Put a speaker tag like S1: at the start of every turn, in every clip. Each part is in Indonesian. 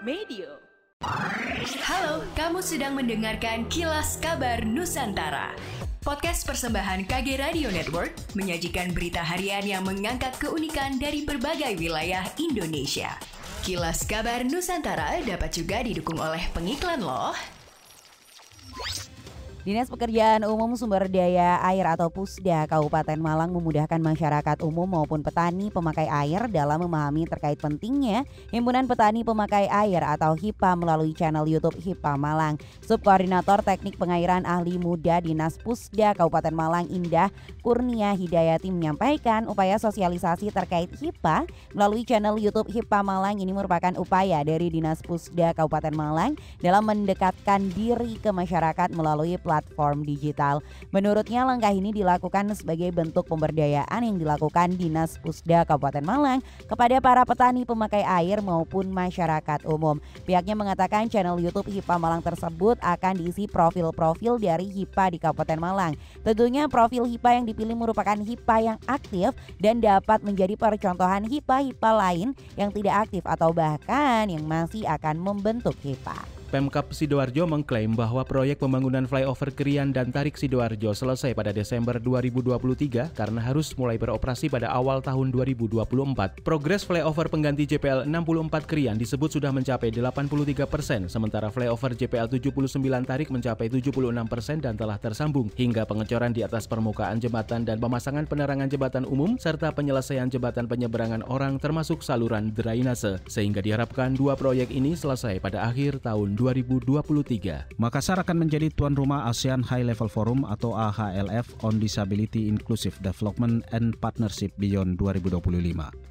S1: Medio.
S2: Halo, kamu sedang mendengarkan Kilas Kabar Nusantara. Podcast persembahan KG Radio Network menyajikan berita harian yang mengangkat keunikan dari berbagai wilayah Indonesia. Kilas Kabar Nusantara dapat juga didukung oleh pengiklan loh.
S3: Dinas Pekerjaan Umum Sumber Daya Air atau Pusda Kabupaten Malang memudahkan masyarakat umum maupun petani pemakai air dalam memahami terkait pentingnya Himpunan Petani Pemakai Air atau HIPA melalui channel YouTube HIPA Malang. Subkoordinator Teknik Pengairan Ahli Muda Dinas Pusda Kabupaten Malang Indah Kurnia Hidayati menyampaikan upaya sosialisasi terkait HIPA melalui channel YouTube HIPA Malang ini merupakan upaya dari Dinas Pusda Kabupaten Malang dalam mendekatkan diri ke masyarakat melalui platform digital. Menurutnya langkah ini dilakukan sebagai bentuk pemberdayaan yang dilakukan Dinas Pusda Kabupaten Malang kepada para petani pemakai air maupun masyarakat umum. Pihaknya mengatakan channel YouTube HIPA Malang tersebut akan diisi profil-profil dari HIPA di Kabupaten Malang. Tentunya profil HIPA yang dipilih merupakan HIPA yang aktif dan dapat menjadi percontohan HIPA-HIPA lain yang tidak aktif atau bahkan yang masih akan membentuk HIPA.
S4: Pemkab Sidoarjo mengklaim bahwa proyek pembangunan flyover Krian dan Tarik Sidoarjo selesai pada Desember 2023 karena harus mulai beroperasi pada awal tahun 2024. Progres flyover pengganti JPL 64 Krian disebut sudah mencapai 83%, sementara flyover JPL 79 Tarik mencapai 76% dan telah tersambung, hingga pengecoran di atas permukaan jembatan dan pemasangan penerangan jembatan umum serta penyelesaian jembatan penyeberangan orang termasuk saluran drainase, sehingga diharapkan dua proyek ini selesai pada akhir tahun 2023.
S5: Makassar akan menjadi tuan rumah ASEAN High Level Forum atau AHLF on Disability Inclusive Development and Partnership Beyond 2025.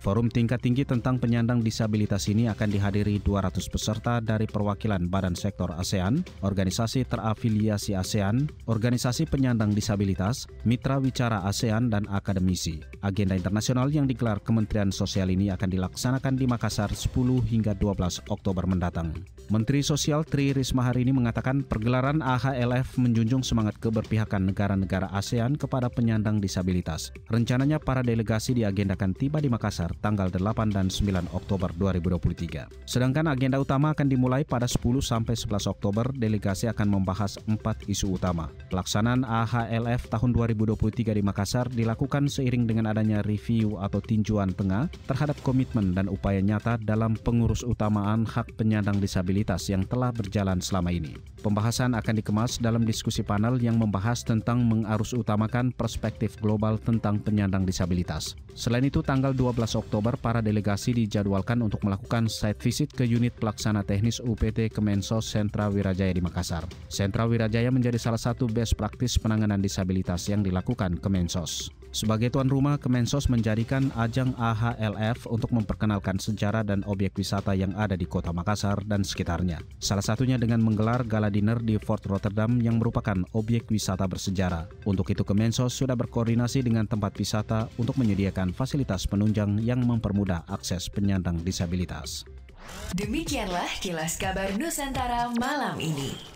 S5: Forum tingkat tinggi tentang penyandang disabilitas ini akan dihadiri 200 peserta dari perwakilan badan sektor ASEAN, organisasi terafiliasi ASEAN, organisasi penyandang disabilitas, mitra wicara ASEAN, dan akademisi. Agenda internasional yang digelar Kementerian Sosial ini akan dilaksanakan di Makassar 10 hingga 12 Oktober mendatang. Menteri Sosial Tri Risma hari ini mengatakan pergelaran AHLF menjunjung semangat keberpihakan negara-negara ASEAN kepada penyandang disabilitas. Rencananya para delegasi diagendakan tiba di Makassar tanggal 8 dan 9 Oktober 2023. Sedangkan agenda utama akan dimulai pada 10 sampai 11 Oktober. Delegasi akan membahas 4 isu utama. Pelaksanaan AHLF tahun 2023 di Makassar dilakukan seiring dengan adanya review atau tinjauan tengah terhadap komitmen dan upaya nyata dalam pengurus utamaan hak penyandang disabilitas yang telah berjalan selama ini. Pembahasan akan dikemas dalam diskusi panel yang membahas tentang mengarusutamakan perspektif global tentang penyandang disabilitas. Selain itu, tanggal 12 Oktober para delegasi dijadwalkan untuk melakukan site visit ke unit pelaksana teknis UPT Kemensos Sentra Wirajaya di Makassar. Sentra Wirajaya menjadi salah satu best practice penanganan disabilitas yang dilakukan Kemensos. Sebagai tuan rumah, Kemensos menjadikan ajang AHLF untuk memperkenalkan sejarah dan objek wisata yang ada di kota Makassar dan sekitarnya. Salah satunya dengan menggelar gala dinner di Fort Rotterdam yang merupakan objek wisata bersejarah. Untuk itu Kemensos sudah berkoordinasi dengan tempat wisata untuk menyediakan fasilitas penunjang yang mempermudah akses penyandang disabilitas.
S2: Demikianlah Kilas Kabar Nusantara malam ini.